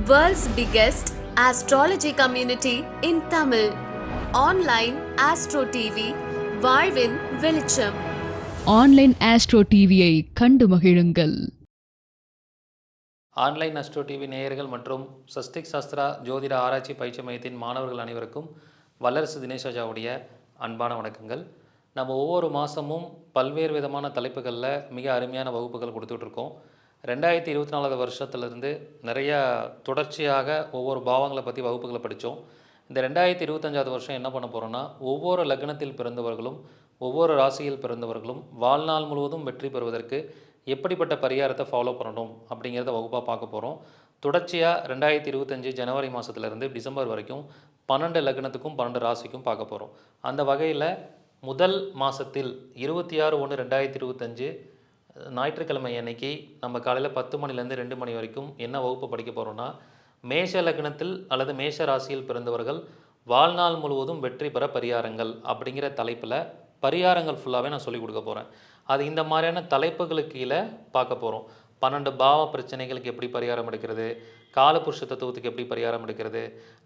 World's biggest astrology community in Tamil. Online Astro TV, வாழ்வின் வெளிச்சம். Online astro டிவியை கண்டு மகிழுங்கள். ஆன்லைன் அஸ்ட்ரோ டிவி நேயர்கள் மற்றும் சஸ்டிக் சாஸ்திரா ஜோதிட ஆராய்ச்சி பயிற்சி மையத்தின் மாணவர்கள் அனைவருக்கும் வல்லரசு தினேஷ் ராஜாவுடைய அன்பான வணக்கங்கள். நம்ம ஒவ்வொரு மாதமும் பல்வேறு விதமான தலைப்புகளில் மிக அருமையான வகுப்புகள் கொடுத்துட்ருக்கோம். 2024 வருஷத்துலேருந்து நிறையா தொடர்ச்சியாக ஒவ்வொரு பாவங்களை பற்றி வகுப்புகளை படித்தோம். இந்த 2025 வருஷம் என்ன பண்ண போகிறோன்னா, ஒவ்வொரு லக்னத்தில் பிறந்தவர்களும் ஒவ்வொரு ராசியில் பிறந்தவர்களும் வாழ்நாள் முழுவதும் வெற்றி பெறுவதற்கு எப்படிப்பட்ட பரிகாரத்தை ஃபாலோ பண்ணணும் அப்படிங்கிறத வகுப்பாக பார்க்க போகிறோம். தொடர்ச்சியாக 2025 ஜனவரி மாதத்துலேருந்து டிசம்பர் வரைக்கும் 12 லக்னத்துக்கும் 12 ராசிக்கும் பார்க்க போகிறோம். அந்த வகையில் முதல் மாதத்தில் 26/1/2025 ஞாயிற்றுக்கிழமை அன்னைக்கு நம்ம காலையில் 10 மணிலேருந்து 2 மணி வரைக்கும் என்ன வகுப்பு படிக்க போகிறோன்னா, மேஷ லக்னத்தில் அல்லது மேஷ ராசியில் பிறந்தவர்கள் வாழ்நாள் முழுவதும் வெற்றி பெற பரிகாரங்கள் அப்படிங்கிற தலைப்பில் பரிகாரங்கள் ஃபுல்லாகவே நான் சொல்லிக் கொடுக்க போகிறேன். அது இந்த மாதிரியான தலைப்புகளுக்கு கீழே பார்க்க போகிறோம். 12 பாவ பிரச்சனைகளுக்கு எப்படி பரிகாரம் எடுக்கிறது, காலபுருஷ தத்துவத்துக்கு எப்படி பரிகாரம் எடுக்கிறது,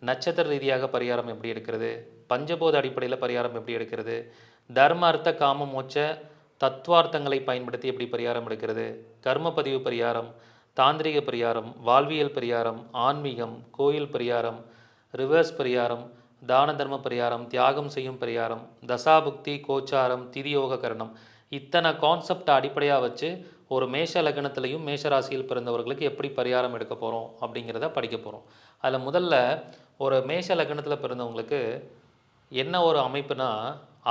நட்சத்திர ரீதியாக பரிகாரம் எப்படி எடுக்கிறது, பஞ்சபோத அடிப்படையில் பரிகாரம் எப்படி எடுக்கிறது, தர்ம அர்த்த காம மோட்ச தத்துவார்த்தங்களை பயன்படுத்தி எப்படி பரிகாரம் எடுக்கிறது, கர்ம பதிவு பரிகாரம், தாந்திரிக பரிகாரம், வாழ்வியல் பரிகாரம், ஆன்மீகம், கோயில் பரிகாரம், ரிவர்ஸ் பரிகாரம், தான தர்ம பரிகாரம், தியாகம் செய்யும் பரிகாரம், தசாபுக்தி, கோச்சாரம், திதியோக கரணம், இத்தனை கான்செப்டை அடிப்படையாக வச்சு ஒரு மேஷ லக்னத்திலையும் மேஷ ராசியில் பிறந்தவர்களுக்கு எப்படி பரிகாரம் எடுக்க போகிறோம் அப்படிங்கிறத படிக்க போகிறோம். அதில் முதல்ல ஒரு மேஷ லக்னத்தில் பிறந்தவங்களுக்கு என்ன ஒரு அமைப்புனா,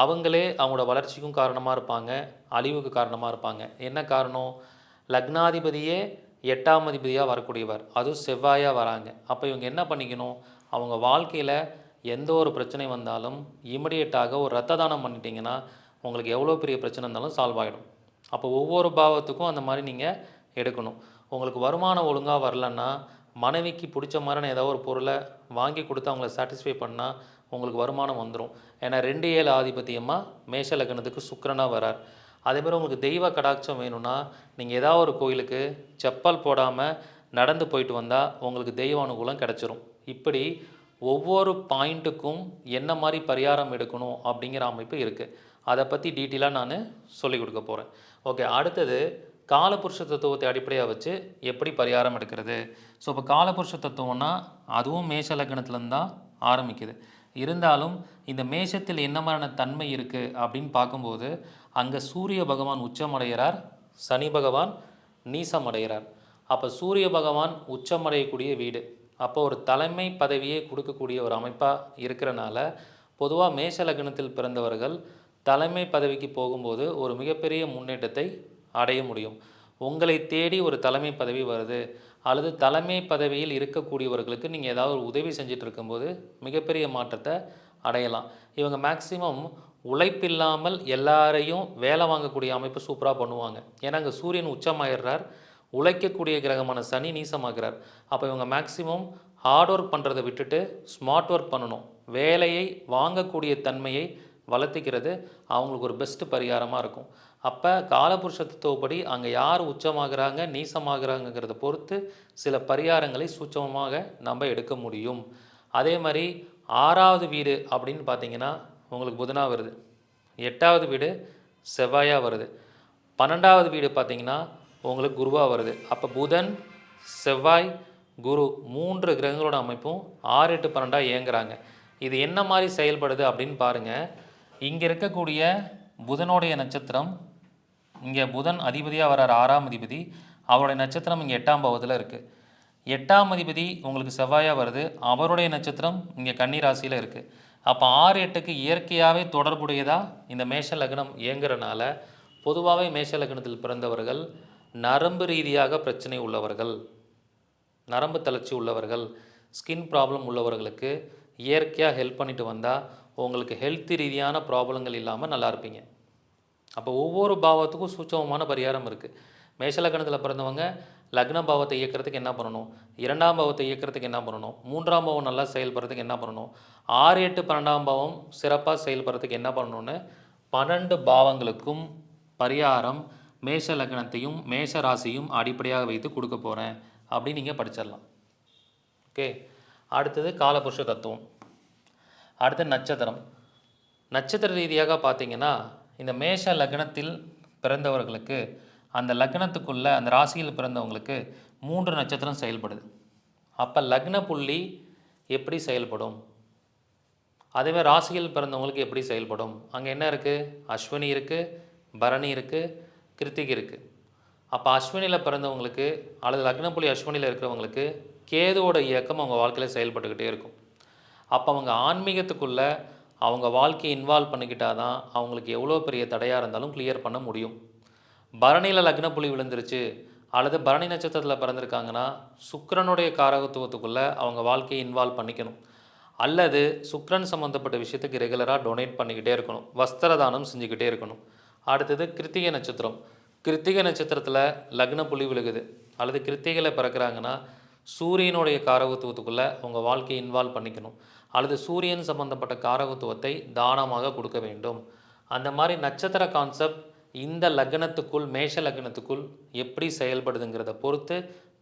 அவங்களே அவங்களோட வளர்ச்சிக்கும் காரணமாக இருப்பாங்க, அழிவுக்கு காரணமாக இருப்பாங்க. என்ன காரணம்? லக்னாதிபதியே 8ஆம் அதிபதியாக வரக்கூடியவர், அதுவும் செவ்வாயாக வராங்க. அப்போ இவங்க என்ன பண்ணிக்கணும்? அவங்க வாழ்க்கையில் எந்த ஒரு பிரச்சனை வந்தாலும் இமிடியேட்டாக ஒரு ரத்த தானம் பண்ணிட்டீங்கன்னா உங்களுக்கு எவ்வளோ பெரிய பிரச்சனை இருந்தாலும் சால்வ் ஆகிடும். அப்போ ஒவ்வொரு பாவத்துக்கும் அந்த மாதிரி நீங்கள் எடுக்கணும். உங்களுக்கு வருமானம் ஒழுங்காக வரலன்னா, மனைவிக்கு பிடிச்ச மாதிரியான ஏதோ ஒரு பொருளை வாங்கி கொடுத்து அவங்கள சாட்டிஸ்ஃபை பண்ணால் உங்களுக்கு வருமானம் வந்துடும். ஏன்னா 2/7 ஆதிபத்தியமாக மேஷ லக்னத்துக்கு சுக்கிரனாக வரார். அதேமாதிரி உங்களுக்கு தெய்வ கடாட்சம் வேணும்னா, நீங்கள் ஏதாவது ஒரு கோயிலுக்கு செப்பல் போடாமல் நடந்து போயிட்டு வந்தால் உங்களுக்கு தெய்வ அனுகூலம் கிடச்சிரும். இப்படி ஒவ்வொரு பாயிண்ட்டுக்கும் என்ன மாதிரி பரிகாரம் எடுக்கணும் அப்படிங்கிற அமைப்பு இருக்குது. அதை பற்றி டீட்டெயிலாக நான் சொல்லிக் கொடுக்க போகிறேன். ஓகே, அடுத்தது காலபுருஷ தத்துவத்தை அடிப்படையாக வச்சு எப்படி பரிகாரம் எடுக்கிறது. ஸோ இப்போ காலபுருஷ தத்துவம்னா அதுவும் மேஷ லக்னத்துலேருந்து தான் ஆரம்பிக்குது. இருந்தாலும் இந்த மேஷத்தில் என்ன மாதிரியான தன்மை இருக்குது அப்படின்னு பார்க்கும்போது, அங்கே சூரிய பகவான் உச்சமடைகிறார், சனி பகவான் நீசமடைகிறார். அப்போ சூரிய பகவான் உச்சமடையக்கூடிய வீடு, அப்போ ஒரு தலைமை பதவியை கொடுக்கக்கூடிய ஒரு அமைப்பாக இருக்கிறனால பொதுவாக மேஷ லக்னத்தில் பிறந்தவர்கள் தலைமை பதவிக்கு போகும்போது ஒரு மிகப்பெரிய முன்னேற்றத்தை அடைய முடியும். உங்களை தேடி ஒரு தலைமை பதவி வருது அல்லது தலைமை பதவியில் இருக்கக்கூடியவர்களுக்கு நீங்கள் ஏதாவது ஒரு உதவி செஞ்சுட்டு இருக்கும்போது மிகப்பெரிய மாற்றத்தை அடையலாம். இவங்க மேக்சிமம் உழைப்பில்லாமல் எல்லாரையும் வேலை வாங்கக்கூடிய அமைப்பு சூப்பராக பண்ணுவாங்க. ஏன்னா அங்கே சூரியன் உச்சமாயிடுறார், உழைக்கக்கூடிய கிரகமான சனி நீசமாகிறார். அப்போ இவங்க மேக்சிமம் ஹார்ட் ஒர்க் பண்ணுறதை விட்டுட்டு ஸ்மார்ட் ஒர்க் பண்ணணும். வேலையை வாங்கக்கூடிய தன்மையை வளர்த்திக்கிறது அவங்களுக்கு ஒரு பெஸ்ட்டு பரிகாரமாக இருக்கும். அப்போ காலபுருஷ தத்துவப்படி அங்கே யார் உச்சமாகறாங்க நீசமாகறாங்கிறத பொறுத்து சில பரிகாரங்களை சூட்சமமாக நம்ம எடுக்க முடியும். அதே மாதிரி 6வது வீடு அப்படின்னு பார்த்தீங்கன்னா உங்களுக்கு புதனாக வருது, 8வது வீடு செவ்வாயாக வருது, 12வது வீடு பார்த்தீங்கன்னா உங்களுக்கு குருவாக வருது. அப்போ புதன், செவ்வாய், குரு 3 கிரகங்களோட அமைப்பும் 6, 8, 12 இயங்குறாங்க. இது என்ன மாதிரி செயல்படுது அப்படின்னு பாருங்கள். இங்கே இருக்கக்கூடிய புதனுடைய நட்சத்திரம், இங்கே புதன் அதிபதியாக வரார், 6ஆம் அதிபதி, அவருடைய நட்சத்திரம் இங்கே 8ஆம் பாவத்தில் இருக்குது. 8ஆம் அதிபதி உங்களுக்கு செவ்வாயாக வருது, அவருடைய நட்சத்திரம் இங்கே கன்னி ராசியில் இருக்குது. அப்போ 6, 8க்கு இயற்கையாகவே தொடர்புடையதாக இந்த மேஷ லக்னம் இயங்குறனால பொதுவாகவே மேஷ லக்னத்தில் பிறந்தவர்கள் நரம்பு ரீதியாக பிரச்சனை உள்ளவர்கள், நரம்பு தளர்ச்சி உள்ளவர்கள், ஸ்கின் ப்ராப்ளம் உள்ளவர்களுக்கு இயற்கையாக ஹெல்ப் பண்ணிட்டு வந்தால் உங்களுக்கு ஹெல்த் ரீதியான ப்ராப்ளங்கள் இல்லாமல் நல்லா இருப்பீங்க. அப்போ ஒவ்வொரு பாவத்துக்கும் சூட்சமமான பரிகாரம் இருக்குது. மேஷ லக்னத்தில் பிறந்தவங்க லக்ன பாவத்தை இயக்கிறதுக்கு என்ன பண்ணணும், 2ஆம் பாவத்தை இயக்கிறதுக்கு என்ன பண்ணணும், 3ஆம் பாவம் நல்லா செயல்படுறதுக்கு என்ன பண்ணணும், 6, 8, 12ஆம் பாவம் சிறப்பாக செயல்படுறதுக்கு என்ன பண்ணணும்னு 12 பாவங்களுக்கும் பரிகாரம் மேஷ லக்னத்தையும் மேஷ ராசியும் அடிப்படையாக வைத்து கொடுக்க போகிறேன் அப்படின்னு நீங்கள் படிச்சிடலாம். ஓகே. அடுத்தது காலபுருஷ தத்துவம். அடுத்து நட்சத்திரம். நட்சத்திர ரீதியாக பார்த்தீங்கன்னா இந்த மேஷ லக்னத்தில் பிறந்தவர்களுக்கு அந்த லக்னத்துக்குள்ள அந்த ராசியில் பிறந்தவங்களுக்கு 3 நட்சத்திரம் செயல்படுது. அப்போ லக்ன புள்ளி எப்படி செயல்படும், அதேமாதிரி ராசியில் பிறந்தவங்களுக்கு எப்படி செயல்படும்? அங்கே என்ன இருக்குது? அஸ்வினி இருக்குது, பரணி இருக்குது, கிருத்திகை இருக்குது. அப்போ அஸ்வினியில் பிறந்தவங்களுக்கு அல்லது லக்ன புள்ளி அஸ்வினியில் இருக்கிறவங்களுக்கு கேதுவோட இயக்கம் அவங்க வாழ்க்கையில் செயல்பட்டுக்கிட்டே இருக்கும். அப்போ அவங்க ஆன்மீகத்துக்குள்ளே அவங்க வாழ்க்கையை இன்வால்வ் பண்ணிக்கிட்டால் தான் அவங்களுக்கு எவ்வளோ பெரிய தடையாக இருந்தாலும் கிளியர் பண்ண முடியும். பரணியில் லக்ன புள்ளி விழுந்துருச்சு அல்லது பரணி நட்சத்திரத்தில் பிறந்திருக்காங்கன்னா சுக்கிரனுடைய காரகத்துவத்துக்குள்ளே அவங்க வாழ்க்கையை இன்வால்வ் பண்ணிக்கணும். அல்லது சுக்கிரன் சம்மந்தப்பட்ட விஷயத்துக்கு ரெகுலராக டொனேட் பண்ணிக்கிட்டே இருக்கணும், வஸ்திர தானம் செஞ்சுக்கிட்டே இருக்கணும். அடுத்தது கிருத்திகை நட்சத்திரம். கிருத்திகை நட்சத்திரத்தில் லக்ன புள்ளி விழுகுது அல்லது கிருத்திகையில் பிறக்கிறாங்கன்னா சூரியனுடைய காரகத்துவத்துக்குள்ளே உங்கள் வாழ்க்கையை இன்வால்வ் பண்ணிக்கணும். அல்லது சூரியன் சம்பந்தப்பட்ட காரகத்துவத்தை தானமாக கொடுக்க வேண்டும். அந்த மாதிரி நட்சத்திர கான்செப்ட் இந்த லக்னத்துக்குள் மேஷ லக்னத்துக்குள் எப்படி செயல்படுதுங்கிறத பொறுத்து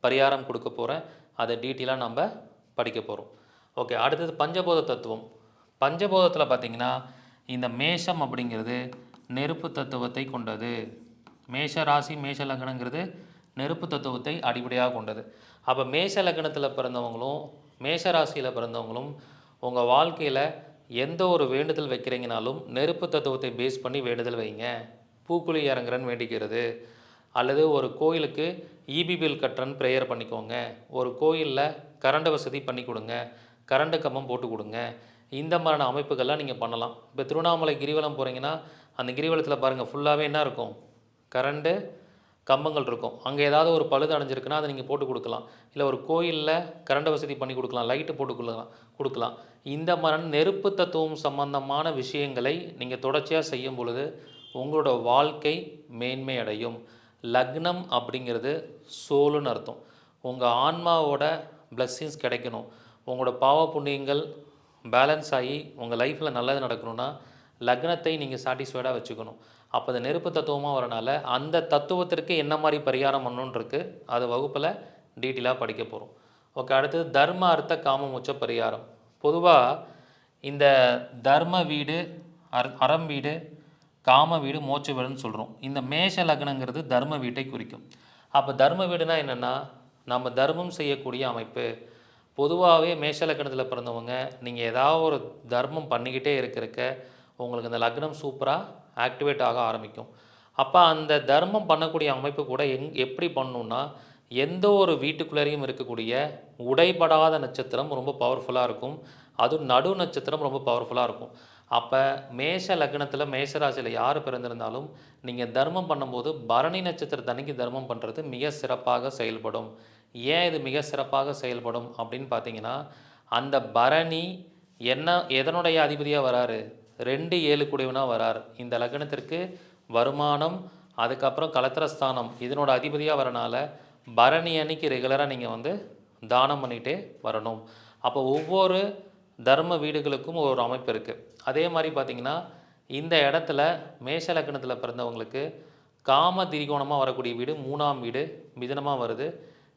பரிகாரம் கொடுக்க போகிறேன். அதை டீட்டெயிலாக நம்ம படிக்க போகிறோம். ஓகே. அடுத்தது பஞ்சபூத தத்துவம். பஞ்சபூதத்தில் பார்த்திங்கன்னா இந்த மேஷம் அப்படிங்கிறது நெருப்பு தத்துவத்தை கொண்டது. மேஷ ராசி மேஷ லக்னங்கிறது நெருப்பு தத்துவத்தை அடிப்படையாக கொண்டது. அப்போ மேஷ லக்னத்தில் பிறந்தவங்களும் மேஷ ராசியில் பிறந்தவங்களும் உங்கள் வாழ்க்கையில் எந்த ஒரு வேண்டுதல் வைக்கிறீங்கனாலும் நெருப்பு தத்துவத்தை பேஸ் பண்ணி வேண்டுதல் வைங்க. பூக்குழி இறங்குறன்னு வேண்டிக்கிறது, அல்லது ஒரு கோயிலுக்கு ஈபி பில் கட்டுறன்னு ப்ரேயர் பண்ணிக்கோங்க, ஒரு கோயிலில் கரண்ட் வசதி பண்ணி கொடுங்க, கரண்ட் கம்பம் போட்டு கொடுங்க. இந்த மாதிரியான அமைப்புகள்லாம் நீங்கள் பண்ணலாம். இப்போ திருவண்ணாமலை கிரிவலம் போகிறீங்கன்னா அந்த கிரிவலத்தில் பாருங்கள் ஃபுல்லாகவே என்ன இருக்கும்? கரண்ட்டு கம்பங்கள் இருக்கும். அங்கே ஏதாவது ஒரு பழுது அடைஞ்சிருக்குன்னா அதை நீங்கள் போட்டு கொடுக்கலாம். இல்லை ஒரு கோயிலில் கரண்ட் வசதி பண்ணி கொடுக்கலாம், லைட்டு போட்டு கொடுக்கலாம். இந்த மாதிரியான நெருப்பு தத்துவம் சம்பந்தமான விஷயங்களை நீங்கள் தொடர்ச்சியாக செய்யும் பொழுது உங்களோட வாழ்க்கை மேன்மை அடையும். லக்னம் அப்படிங்கிறது சோலுன்னு அர்த்தம். உங்கள் ஆன்மாவோட பிளஸ்ஸிங்ஸ் கிடைக்கணும், உங்களோட பாவ புண்ணியங்கள் பேலன்ஸ் ஆகி உங்கள் லைஃப்பில் நல்லது நடக்கணும்னா லக்னத்தை நீங்கள் சாட்டிஸ்ஃபைடாக வச்சுக்கணும். அப்போ அந்த நெருப்பு தத்துவமாக வரனால அந்த தத்துவத்திற்கு என்ன மாதிரி பரிகாரம் பண்ணணுன்னு இருக்குது, அது வகுப்பில் டீட்டெயிலாக படிக்க போகிறோம். ஓகே. அடுத்தது தர்ம அர்த்த காம மோட்ச பரிகாரம். பொதுவாக இந்த தர்ம வீடு, அறம் வீடு, காம வீடு, மோட்ச வீடுன்னு சொல்கிறோம். இந்த மேஷ லக்னங்கிறது தர்ம வீட்டை குறிக்கும். அப்போ தர்ம வீடுனா என்னென்னா நம்ம தர்மம் செய்யக்கூடிய அமைப்பு. பொதுவாகவே மேஷ லக்னத்தில் பிறந்தவங்க நீங்கள் ஏதாவது ஒரு தர்மம் பண்ணிக்கிட்டே இருக்கிறக்க உங்களுக்கு அந்த லக்னம் சூப்பராக ஆக்டிவேட் ஆக ஆரம்பிக்கும். அப்போ அந்த தர்மம் பண்ணக்கூடிய அமைப்பு கூட எப்படி பண்ணணுன்னா எந்த ஒரு வீட்டுக்குள்ளேயும் இருக்கக்கூடிய உடைபடாத நட்சத்திரம் ரொம்ப பவர்ஃபுல்லாக இருக்கும். அதுவும் நடு நட்சத்திரம் ரொம்ப பவர்ஃபுல்லாக இருக்கும். அப்போ மேஷ லக்னத்தில் மேஷராசியில் யார் பிறந்திருந்தாலும் நீங்கள் தர்மம் பண்ணும்போது பரணி நட்சத்திரத்தன்னைக்கு தர்மம் பண்ணுறது மிக சிறப்பாக செயல்படும். ஏன் இது மிக சிறப்பாக செயல்படும் அப்படின்னு பார்த்தீங்கன்னா அந்த பரணி எதனுடைய அதிபதியாக வராரு? 2-7 கூடியவனாக வரார். இந்த லக்னத்திற்கு வருமானம், அதுக்கப்புறம் கலத்திரஸ்தானம் இதனோட அதிபதியாக வரனால பரணி அன்னைக்கு ரெகுலராக நீங்கள் தானம் பண்ணிகிட்டே வரணும். அப்போ ஒவ்வொரு தர்ம வீடுகளுக்கும் ஒரு அமைப்பு இருக்குது. அதே மாதிரி பார்த்திங்கன்னா இந்த இடத்துல மேஷ லக்னத்தில் பிறந்தவங்களுக்கு காம திரிகோணமாக வரக்கூடிய வீடு 3ஆம் வீடு மிதுனமாக வருது,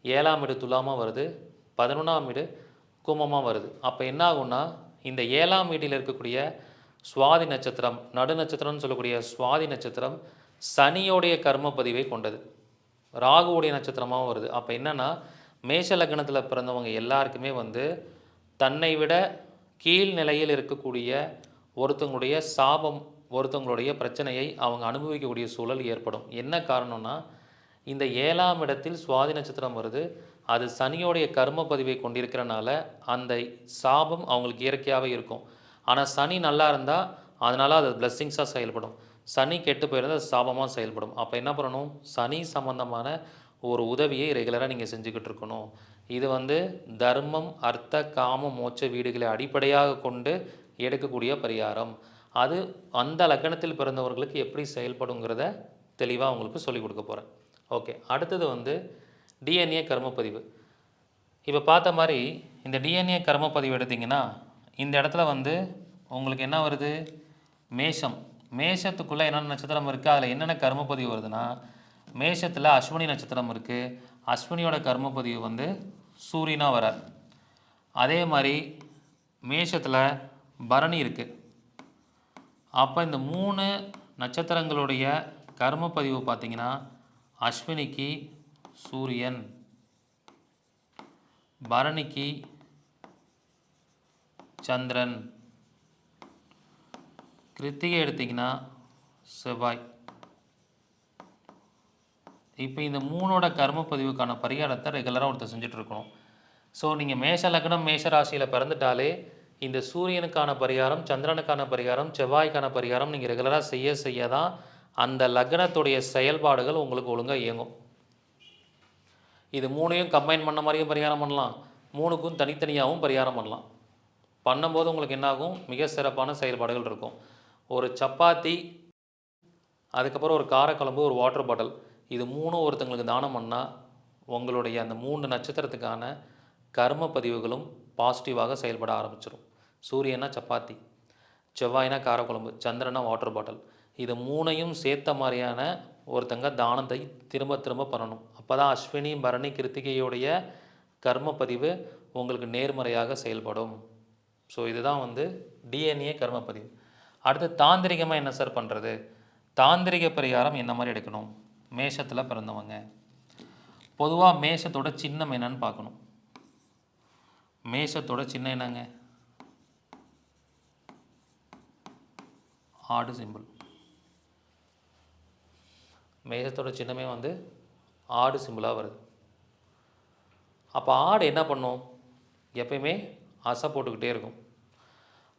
7ஆம் வீடு துலாமாக வருது, 11ஆம் வீடு கும்பமாக வருது. அப்போ என்ன ஆகும்னா இந்த 7ஆம் வீட்டில் இருக்கக்கூடிய சுவாதி நட்சத்திரம், நடு நட்சத்திரம்னு சொல்லக்கூடிய சுவாதி நட்சத்திரம் சனியோடைய கர்ம பதிவை கொண்டது, ராகுவோடைய நட்சத்திரமாகவும் வருது. அப்போ என்னென்னா மேஷ லக்னத்தில் பிறந்தவங்க எல்லாருக்குமே தன்னை விட கீழ் நிலையில் இருக்கக்கூடிய ஒருத்தங்களுடைய சாபம், ஒருத்தங்களுடைய பிரச்சனையை அவங்க அனுபவிக்கக்கூடிய சூழல் ஏற்படும். என்ன காரணம்னா இந்த 7ஆம் இடத்தில் சுவாதி நட்சத்திரம் வருது, அது சனியோடைய கர்ம பதிவை கொண்டிருக்கிறனால அந்த சாபம் அவங்களுக்கு இயற்கையாகவே இருக்கும். ஆனால் சனி நல்லா இருந்தால் அதனால் அது பிளஸ்ஸிங்ஸாக செயல்படும், சனி கெட்டு போயிருந்தால் அது சாபமாக செயல்படும். அப்போ என்ன பண்ணணும்? சனி சம்பந்தமான ஒரு உதவியை ரெகுலராக நீங்கள் செஞ்சுக்கிட்டு இருக்கணும். இது தர்மம் அர்த்த காம மோட்ச வீடுகளை அடிப்படையாக கொண்டு எடுக்கக்கூடிய பரிகாரம். அது அந்த லக்னத்தில் பிறந்தவர்களுக்கு எப்படி செயல்படுங்கிறத தெளிவாக உங்களுக்கு சொல்லிக் கொடுக்க போகிறேன். ஓகே. அடுத்தது டிஎன்ஏ கர்மப்பதிவு. இப்போ பார்த்த மாதிரி இந்த டிஎன்ஏ கர்மப்பதிவு எடுத்திங்கன்னா இந்த இடத்துல உங்களுக்கு என்ன வருது? மேஷம். மேஷத்துக்குள்ளே என்னென்ன நட்சத்திரம் இருக்குது, அதில் என்னென்ன கர்மப்பதிவு வருதுன்னா மேஷத்தில் அஸ்வினி நட்சத்திரம் இருக்குது. அஸ்வினியோட கர்மப்பதிவு சூரியனாக வரார். அதே மாதிரி மேஷத்தில் பரணி இருக்குது. அப்போ இந்த 3 நட்சத்திரங்களுடைய கர்ம பதிவு பார்த்திங்கன்னா அஸ்வினிக்கு சூரியன், பரணிக்கு சந்திரன், கிருத்திகை எடுத்திங்கன்னா செவ்வாய். இப்போ இந்த 3ஓட கர்ம பதிவுக்கான பரிகாரத்தை ரெகுலராக ஒருத்தர் செஞ்சிட்ருக்கணும். ஸோ நீங்கள் மேஷ லக்னம் மேஷ ராசியில் பிறந்துட்டாலே இந்த சூரியனுக்கான பரிகாரம், சந்திரனுக்கான பரிகாரம், செவ்வாய்க்கான பரிகாரம் நீங்கள் ரெகுலராக செய்ய தான் அந்த லக்னத்துடைய செயல்பாடுகள் உங்களுக்கு ஒழுங்காக இயங்கும். இது 3ஐயும் கம்பைன் பண்ண மாதிரியும் பரிகாரம் பண்ணலாம், 3க்கும் தனித்தனியாகவும் பரிகாரம் பண்ணலாம். பண்ணும்போது உங்களுக்கு என்னாகும், மிக சிறப்பான செயல்பாடுகள் இருக்கும். ஒரு சப்பாத்தி, அதுக்கப்புறம் ஒரு காரக்குழம்பு, ஒரு வாட்டர் பாட்டில், இது 3 ஒருத்தங்களுக்கு தானம் பண்ணால் உங்களுடைய அந்த 3 நட்சத்திரத்துக்கான கர்ம பதிவுகளும் பாசிட்டிவாக செயல்பட ஆரம்பிச்சிடும். சூரியனா சப்பாத்தி, செவ்வாய்னா காரக்குழம்பு, சந்திரனா வாட்டர் பாட்டில், இது 3ஐயும் சேர்த்த மாதிரியான ஒருத்தங்க தானத்தை திரும்ப திரும்ப பண்ணணும். அப்போ தான் அஸ்வினி பரணி கிருத்திகையோடைய கர்ம பதிவு உங்களுக்கு நேர்மறையாக செயல்படும். ஸோ இதுதான் டிஎன்ஏ கர்ம பதிவு. அடுத்து தாந்திரிகமாக என்ன சார் பண்ணுறது? தாந்திரிக பரிகாரம் என்ன மாதிரி எடுக்கணும்? மேஷத்தில் பிறந்தவங்க பொதுவாக மேஷத்தோட சின்னம் என்னன்னு பார்க்கணும். மேஷத்தோட சின்னம் என்னங்க? ஆடு சிம்பிள். மேஷத்தோட சின்னமே ஆடு சிம்பிளாக வருது. அப்போ ஆடு என்ன பண்ணும்? எப்பயுமே அசை போட்டுக்கிட்டே இருக்கும்.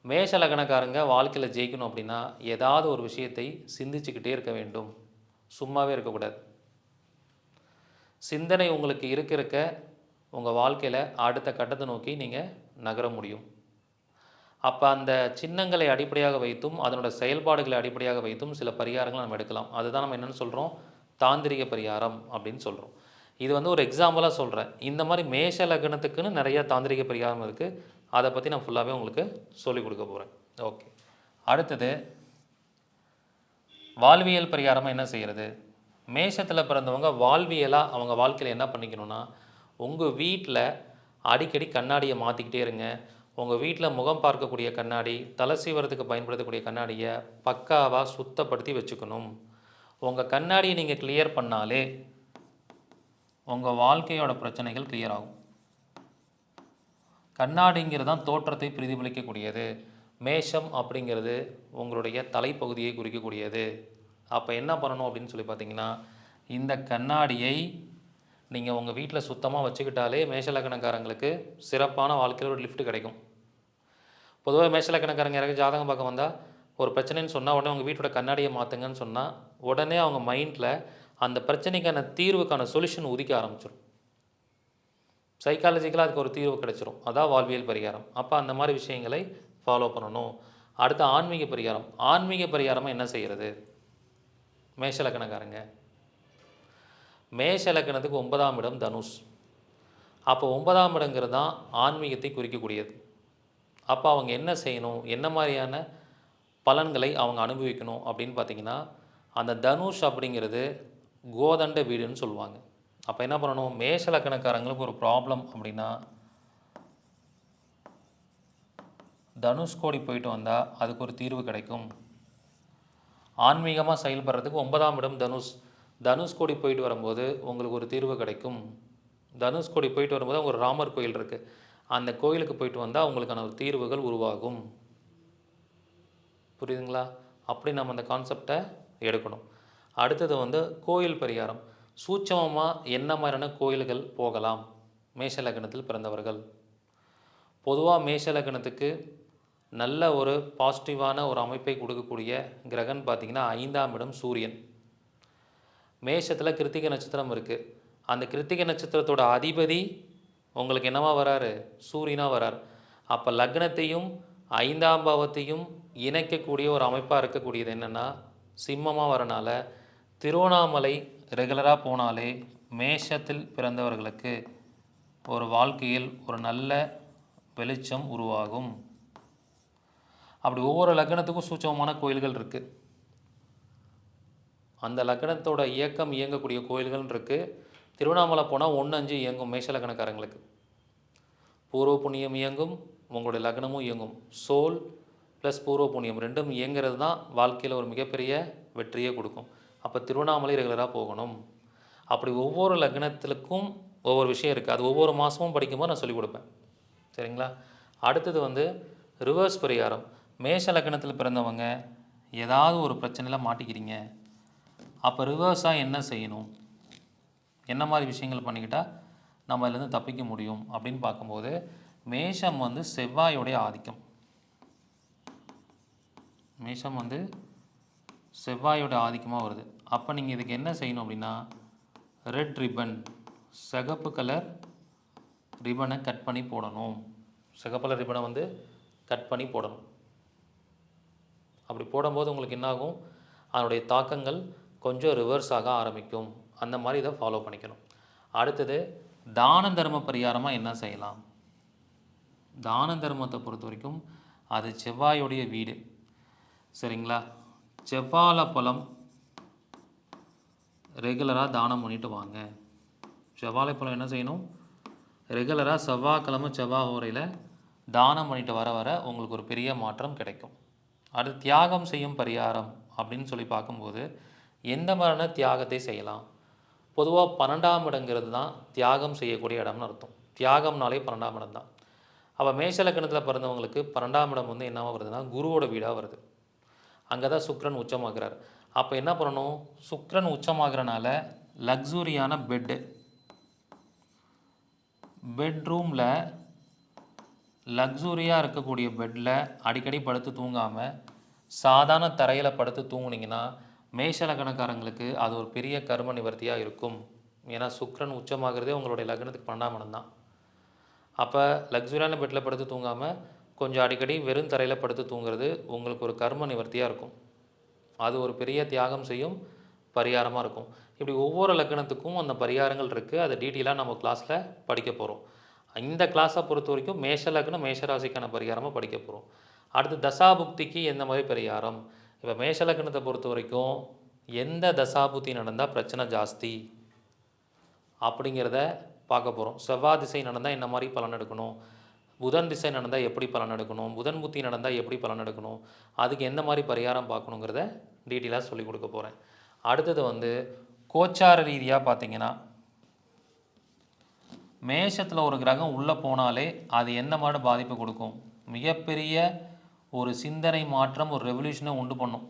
மேஷ லக்னக்காரங்க வாழ்க்கையில் ஜெயிக்கணும் அப்படின்னா ஏதாவது ஒரு விஷயத்தை சிந்திச்சுக்கிட்டே இருக்க வேண்டும், சும்மாவே இருக்கக்கூடாது. சிந்தனை உங்களுக்கு இருக்க உங்கள் வாழ்க்கையில் அடுத்த கட்டத்தை நோக்கி நீங்கள் நகர முடியும். அப்போ அந்த சின்னங்களை அடிப்படையாக வைத்தும் அதனோட செயல்பாடுகளை அடிப்படையாக வைத்தும் சில பரிகாரங்களை நம்ம எடுக்கலாம். அதுதான் நம்ம என்னென்னு சொல்கிறோம், தாந்திரிக பரிகாரம் அப்படின்னு சொல்கிறோம். இது ஒரு எக்ஸாம்பிளாக சொல்கிறேன். இந்த மாதிரி மேஷ லக்னத்துக்குன்னு நிறைய தாந்திரிக பரிகாரம் இருக்குது. அதை பற்றி நான் ஃபுல்லாகவே உங்களுக்கு சொல்லிக் கொடுக்க போகிறேன். ஓகே, அடுத்தது வாழ்வியல் பரிகாரமாக என்ன செய்கிறது? மேஷத்தில் பிறந்தவங்க வாழ்வியலாக அவங்க வாழ்க்கையில் என்ன பண்ணிக்கணும்னா, உங்கள் வீட்டில் அடிக்கடி கண்ணாடியை மாற்றிக்கிட்டே இருங்க. உங்கள் வீட்டில் முகம் பார்க்கக்கூடிய கண்ணாடி, தலை சீவரத்துக்கு பயன்படுத்தக்கூடிய கண்ணாடியை பக்காவாக சுத்தப்படுத்தி வச்சுக்கணும். உங்கள் கண்ணாடியை நீங்கள் கிளியர் பண்ணாலே உங்கள் வாழ்க்கையோட பிரச்சனைகள் கிளியர் ஆகும். கண்ணாடிங்கிறது தான் தோற்றத்தை பிரதிபலிக்கக்கூடியது. மேஷம் அப்படிங்கிறது உங்களுடைய தலைப்பகுதியை குறிக்கக்கூடியது. அப்போ என்ன பண்ணணும் அப்படின்னு சொல்லி பார்த்தீங்கன்னா, இந்த கண்ணாடியை நீங்கள் உங்கள் வீட்டில் சுத்தமாக வச்சுக்கிட்டாலே மேஷலக்கணக்காரங்களுக்கு சிறப்பான வாழ்க்கையில் ஒரு லிஃப்ட் கிடைக்கும். பொதுவாக மேஷலக்கணக்காரங்க யாராவது ஜாதகம் பார்க்க வந்தால் ஒரு பிரச்சனைன்னு சொன்னால் உடனே உங்கள் வீட்டோட கண்ணாடியை மாற்றுங்கன்னு சொன்னால் உடனே அவங்க மைண்டில் அந்த பிரச்சனைக்கான தீர்வுக்கான சொல்யூஷன் உதிக்க ஆரம்பிச்சிடும். சைக்காலஜிக்கலாக அதுக்கு ஒரு தீர்வு கிடைச்சிரும். அதான் வாழ்வியல் பரிகாரம். அப்போ அந்த மாதிரி விஷயங்களை ஃபாலோ பண்ணணும். அடுத்து ஆன்மீக பரிகாரம். ஆன்மீக பரிகாரமாக என்ன செய்கிறது? மேஷலக்கணக்காரங்க மேஷலக்கணத்துக்கு 9ஆம் இடம் தனுஷ். அப்போ 9ஆம் இடங்கிறது தான் ஆன்மீகத்தை குறிக்கக்கூடியது. அப்போ அவங்க என்ன செய்யணும், என்ன மாதிரியான பலன்களை அவங்க அனுபவிக்கணும் அப்படின்னு பார்த்திங்கன்னா, அந்த தனுஷ் அப்படிங்கிறது கோதண்ட வீடுன்னு சொல்லுவாங்க. அப்போ என்ன பண்ணணும், மேஷலக்கணக்காரங்களுக்கு ஒரு ப்ராப்ளம் அப்படின்னா தனுஷ்கோடி போயிட்டு வந்தால் அதுக்கு ஒரு தீர்வு கிடைக்கும். ஆன்மீகமாக செயல்படுறதுக்கு 9ஆம் இடம் தனுஷ். தனுஷ்கோடி போயிட்டு வரும்போது உங்களுக்கு ஒரு தீர்வு கிடைக்கும். தனுஷ்கோடி போயிட்டு வரும்போது ஒரு ராமர் கோயில் இருக்குது, அந்த கோயிலுக்கு போயிட்டு வந்தால் உங்களுக்கான ஒரு தீர்வுகள் உருவாகும். புரியுதுங்களா? அப்படி நம்ம அந்த கான்செப்டை எடுக்கணும். அடுத்தது கோயில் பரிகாரம். சூட்சமமாக என்ன மாதிரியான கோயில்கள் போகலாம் மேஷ லக்னத்தில் பிறந்தவர்கள்? பொதுவாக மேஷ லக்னத்துக்கு நல்ல ஒரு பாசிட்டிவான ஒரு அமைப்பை கொடுக்கக்கூடிய கிரகன் பார்த்திங்கன்னா 5ஆம் இடம் சூரியன். மேஷத்தில் கிருத்திகை நட்சத்திரம் இருக்குது. அந்த கிருத்திகை நட்சத்திரத்தோட அதிபதி உங்களுக்கு என்னவா வராரு, சூரியனாக வரார். அப்போ லக்னத்தையும் 5ஆம் பாவத்தையும் இணைக்கக்கூடிய ஒரு அமைப்பாக இருக்கக்கூடியது என்னென்னா சிம்மமாக வரனால திருவண்ணாமலை ரெகுலராக போனாலே மேஷத்தில் பிறந்தவர்களுக்கு ஒரு வாழ்க்கையில் ஒரு நல்ல வெளிச்சம் உருவாகும். அப்படி ஒவ்வொரு லக்னத்துக்கும் சூட்சமமான கோயில்கள் இருக்குது. அந்த லக்னத்தோட இயக்கம் இயங்கக்கூடிய கோயில்கள் இருக்குது. திருவண்ணாமலை போனால் 1-5 இயங்கும் மேஷ லக்னக்காரங்களுக்கு. பூர்வ புண்ணியம் இயங்கும், உங்களுடைய லக்னமும் இயங்கும். சோல் ப்ளஸ் பூர்வ புண்ணியம் ரெண்டும் இயங்கிறது தான் வாழ்க்கையில் ஒரு மிகப்பெரிய வெற்றியை கொடுக்கும். அப்போ திருவண்ணாமலை ரெகுலராக போகணும். அப்படி ஒவ்வொரு லக்னத்திற்கும் ஒவ்வொரு விஷயம் இருக்குது. அது ஒவ்வொரு மாதமும் படிக்கும்போது நான் சொல்லிக் கொடுப்பேன். சரிங்களா? அடுத்தது வந்து ரிவர்ஸ் பரிகாரம். மேஷ லக்னத்தில் பிறந்தவங்க ஏதாவது ஒரு பிரச்சனையில் மாட்டிக்கிறீங்க. அப்போ ரிவர்ஸாக என்ன செய்யணும், என்ன மாதிரி விஷயங்கள் பண்ணிக்கிட்டால் நம்ம அதுலேருந்து தப்பிக்க முடியும் அப்படின்னு பார்க்கும்போது, மேஷம் வந்து செவ்வாயோடைய ஆதிக்கம். மேஷம் வந்து செவ்வாயோட ஆதிக்கமாக வருது. அப்போ நீங்கள் இதுக்கு என்ன செய்யணும் அப்படின்னா, ரெட் ரிப்பன், சிகப்பு கலர் ரிப்பனை கட் பண்ணி போடணும். சிகப்பு கலர் ரிப்பனை வந்து கட் பண்ணி போடணும். அப்படி போடும்போது உங்களுக்கு என்னாகும், அதனுடைய தாக்கங்கள் கொஞ்சம் ரிவர்ஸ் ஆக ஆரம்பிக்கும். அந்த மாதிரி இதை ஃபாலோ பண்ணிக்கணும். அடுத்தது தான தர்ம பரிகாரமாக என்ன செய்யலாம். தான தர்மத்தை பொறுத்த வரைக்கும் அது செவ்வாயுடைய வீடு. சரிங்களா? செவ்வாழை பழம் ரெகுலராக தானம் பண்ணிட்டு வாங்க. செவ்வாழை பழம் என்ன செய்யணும், ரெகுலராக செவ்வாய்க்கிழமை செவ்வாய் ஹோரையில் தானம் பண்ணிட்டு வர வர உங்களுக்கு ஒரு பெரிய மாற்றம் கிடைக்கும். அடுத்து தியாகம் செய்யும் பரிகாரம் அப்படின்னு சொல்லி பார்க்கும்போது எந்த மாதிரியான தியாகத்தை செய்யலாம். பொதுவாக 12ஆம் இடங்கிறது தான் தியாகம் செய்யக்கூடிய இடம்னு அர்த்தம். தியாகம்னாலே 12ஆம் இடம் தான். அப்போ மேஷ லக்னத்தில் பிறந்தவங்களுக்கு 12ஆம் இடம் வந்து என்னவா வருதுன்னா குருவோட வீடாக வருது. அங்கே தான் சுக்கிரன் உச்சமாகிறார். அப்போ என்ன பண்ணணும், சுக்கிரன் உச்சமாகறனால லக்ஸூரியான பெட்ரூமில் லக்ஸூரியாக இருக்கக்கூடிய பெட்டில் அடிக்கடி படுத்து தூங்காமல் சாதாரண தரையில் படுத்து தூங்குனீங்கன்னா மேஷ லக்னக்காரங்களுக்கு அது ஒரு பெரிய கர்ம நிவர்த்தியாக இருக்கும். ஏன்னா சுக்கிரன் உச்சமாகிறதே உங்களுடைய லக்னத்துக்கு 12ஆம் இடம் தான். அப்போ லக்ஸுரியான பெட்டில் படுத்து தூங்காமல் கொஞ்சம் அடிக்கடி வெறும் தரையில் படுத்து தூங்குறது உங்களுக்கு ஒரு கர்ம நிவர்த்தியாக இருக்கும். அது ஒரு பெரிய தியாகம் செய்யும் பரிகாரமாக இருக்கும். இப்படி ஒவ்வொரு லக்னத்துக்கும் அந்த பரிகாரங்கள் இருக்குது. அதை டீட்டெயிலாக நம்ம கிளாஸில் படிக்க போகிறோம். இந்த கிளாஸை பொறுத்த வரைக்கும் மேஷ லக்னம் மேஷராசிக்கான பரிகாரமாக படிக்க போகிறோம். அடுத்து தசாபுக்திக்கு எந்த மாதிரி பரிகாரம். இப்போ மேஷ லக்னத்தை பொறுத்த வரைக்கும் எந்த தசாபுக்தி நடந்தால் பிரச்சனை ஜாஸ்தி அப்படிங்கிறத பார்க்க போகிறோம். செவ்வாய் திசை நடந்தால் என்ன மாதிரி பலன் எடுக்கணும், புதன் திசை நடந்தால் எப்படி பலன் எடுக்கணும், புதன் புத்தி நடந்தால் எப்படி பலன் எடுக்கணும், அதுக்கு எந்த மாதிரி பரிகாரம் பார்க்கணுங்கிறத டீட்டெயிலாக சொல்லிக் கொடுக்க போகிறேன். அடுத்தது வந்து கோச்சார ரீதியாக பார்த்தீங்கன்னா மேஷத்தில் ஒரு கிரகம் உள்ளே போனாலே அது எந்த மாதிரி பாதிப்பு கொடுக்கும், மிகப்பெரிய ஒரு சிந்தனை மாற்றம், ஒரு ரெவல்யூஷனை உண்டு பண்ணும்.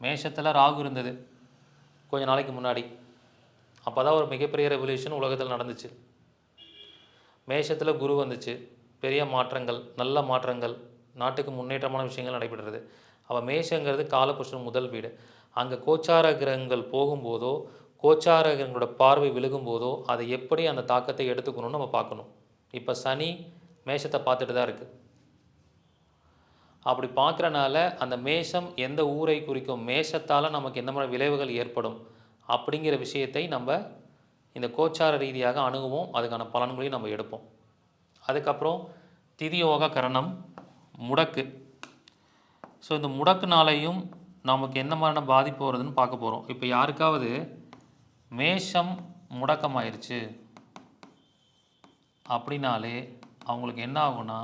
மேஷத்தில் ராகு இருந்தது கொஞ்ச நாளைக்கு முன்னாடி, அப்போ தான் ஒரு மிகப்பெரிய ரெவல்யூஷன் உலகத்தில் நடந்துச்சு. மேஷத்தில் குரு வந்துச்சு, பெரிய மாற்றங்கள், நல்ல மாற்றங்கள், நாட்டுக்கு முன்னேற்றமான விஷயங்கள் நடைபெறுறது. அப்போ மேஷங்கிறது காலபுருஷன் முதல் வீடு. அங்கே கோச்சார கிரகங்கள் போகும்போதோ கோச்சார கிரகங்களோட பார்வை விழுகும்போதோ அதை எப்படி அந்த தாக்கத்தை எடுத்துக்கணும்னு நம்ம பார்க்கணும். இப்போ சனி மேஷத்தை பார்த்துட்டு தான் இருக்குது. அப்படி பார்க்குறனால அந்த மேஷம் எந்த ஊரை குறிக்கும், மேஷத்தால் நமக்கு என்ன மாதிரி விளைவுகள் ஏற்படும் அப்படிங்கிற விஷயத்தை நம்ம இந்த கோச்சார ரீதியாக அணுகுவோம். அதுக்கான பலன்களையும் நம்ம எடுப்போம். அதுக்கப்புறம் திதியோக கரணம் முடக்கு. ஸோ இந்த முடக்குனாலையும் நமக்கு என்ன மாதிரியான பாதிப்பு வருதுன்னு பார்க்க போகிறோம். இப்போ யாருக்காவது மேஷம் முடக்கமாயிருச்சு அப்படின்னாலே அவங்களுக்கு என்ன ஆகும்னா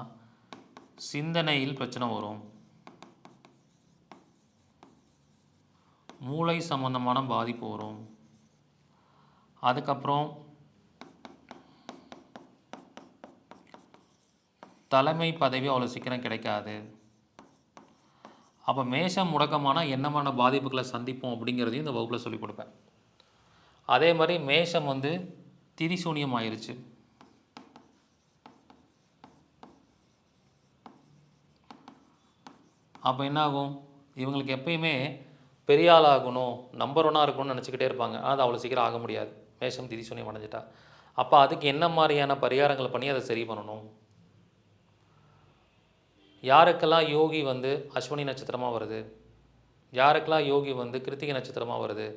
சிந்தனையில் பிரச்சனை வரும், மூளை சம்பந்தமான பாதிப்பு வரும். அதுக்கப்புறம் தலைமை பதவி அவ்வளோ சீக்கிரம் கிடைக்காது. அப்போ மேஷம் முடக்கமான என்னமான பாதிப்புகளை சந்திப்போம் அப்படிங்கிறதையும் இந்த வகுப்பில் சொல்லிக் கொடுப்பேன். அதே மாதிரி மேஷம் வந்து திரிசூனியம் ஆயிடுச்சு, அப்போ என்ன ஆகும், இவங்களுக்கு எப்பயுமே பெரிய ஆள் ஆகணும், நம்பர் 1 இருக்கணும்னு நினச்சிக்கிட்டே இருப்பாங்க. ஆனால் அது அவ்வளோ சீக்கிரம் ஆக முடியாது மேஷம் திரிசூனியம் அடைஞ்சிட்டா. அப்போ அதுக்கு என்ன மாதிரியான பரிகாரங்கள் பண்ணி அதை சரி பண்ணணும். யாருக்கெல்லாம் யோகி வந்து அஸ்வினி நட்சத்திரமாக வருது, யாருக்கெல்லாம் யோகி வந்து கிருத்திகை நட்சத்திரமாக வருது,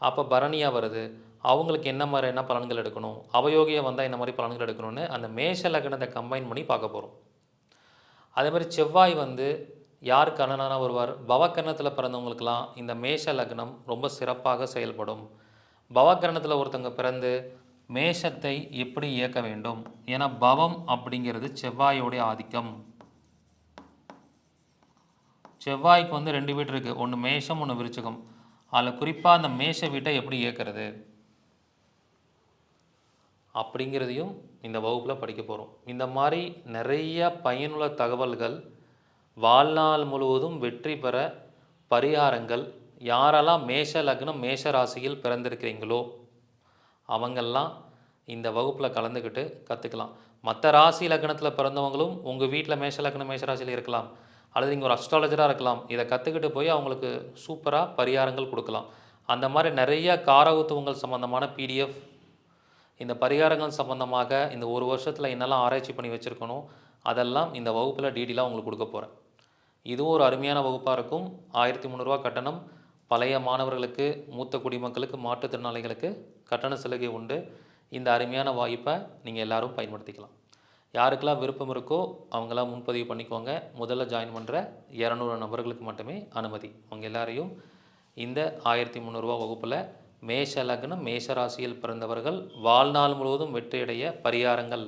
அப்போ பரணியாக வருது, அவங்களுக்கு என்ன மாதிரி என்ன பலன்கள் எடுக்கணும், அவயோகியாக வந்தால் என்ன மாதிரி பலன்கள் எடுக்கணும்னு அந்த மேஷ லக்னத்தை கம்பைன் பண்ணி பார்க்க போகிறோம். அதே மாதிரி செவ்வாய் வந்து யாருக்கு அண்ணனாக வருவார், பவக்கரணத்தில் பிறந்தவங்களுக்கெல்லாம் இந்த மேஷ லக்னம் ரொம்ப சிறப்பாக செயல்படும். பவக்கரணத்தில் ஒருத்தவங்க பிறந்து மேஷத்தை எப்படி இயக்க வேண்டும்? ஏன்னா பவம் அப்படிங்கிறது செவ்வாயோடைய ஆதிக்கம். செவ்வாய்க்கு வந்து 2 வீடு இருக்குது, ஒன்று மேஷம் ஒன்று விருச்சிகம். அதில் குறிப்பாக அந்த மேஷ வீட்டை எப்படி இயக்கிறது அப்படிங்கிறதையும் இந்த வகுப்பில் படிக்க போகிறோம். இந்த மாதிரி நிறைய பயனுள்ள தகவல்கள், வாழ்நாள் முழுவதும் வெற்றி பெற பரிகாரங்கள், யாரெல்லாம் மேஷ லக்னம் மேஷ ராசியில் பிறந்திருக்கிறீங்களோ அவங்கெல்லாம் இந்த வகுப்பில் கலந்துக்கிட்டு கற்றுக்கலாம். மற்ற ராசி லக்னத்தில் பிறந்தவங்களும் உங்கள் வீட்டில் மேஷ லக்னம் மேஷ ராசியில் இருக்கலாம், அல்லது நீங்கள் ஒரு அஸ்ட்ராலஜராக இருக்கலாம். இதை கற்றுக்கிட்டு போய் அவங்களுக்கு சூப்பராக பரிகாரங்கள் கொடுக்கலாம். அந்த மாதிரி நிறைய காரகத்துவங்கள் சம்மந்தமான பிடிஎஃப், இந்த பரிகாரங்கள் சம்மந்தமாக இந்த ஒரு வருஷத்தில் என்னெல்லாம் ஆராய்ச்சி பண்ணி வச்சுருக்கணும் அதெல்லாம் இந்த வகுப்பில் டீட்டெயிலாக உங்களுக்கு கொடுக்க போகிறேன். இதுவும் ஒரு அருமையான வகுப்பாக இருக்கும். 1300 கட்டணம். பழைய மாணவர்களுக்கு, மூத்த குடிமக்களுக்கு, மாற்றுத்திறனாளிகளுக்கு கட்டண சலுகை உண்டு. இந்த அருமையான வாய்ப்பை நீங்கள் எல்லோரும் பயன்படுத்திக்கலாம். யாருக்கெல்லாம் விருப்பம் இருக்கோ அவங்களாம் முன்பதிவு பண்ணிக்கோங்க. முதல்ல ஜாயின் பண்ணுற 200 நபர்களுக்கு மட்டுமே அனுமதி. அவங்க எல்லாரையும் இந்த 1300 வகுப்பில் மேஷ லக்னம் மேஷ ராசியில் பிறந்தவர்கள் வாழ்நாள் முழுவதும் வெற்றியடைய பரிகாரங்கள்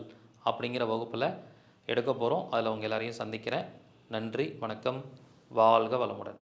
அப்படிங்கிற வகுப்பில் எடுக்க போகிறோம். அதில் அவங்க எல்லாரையும் சந்திக்கிறேன். நன்றி, வணக்கம், வாழ்க வளமுடன்.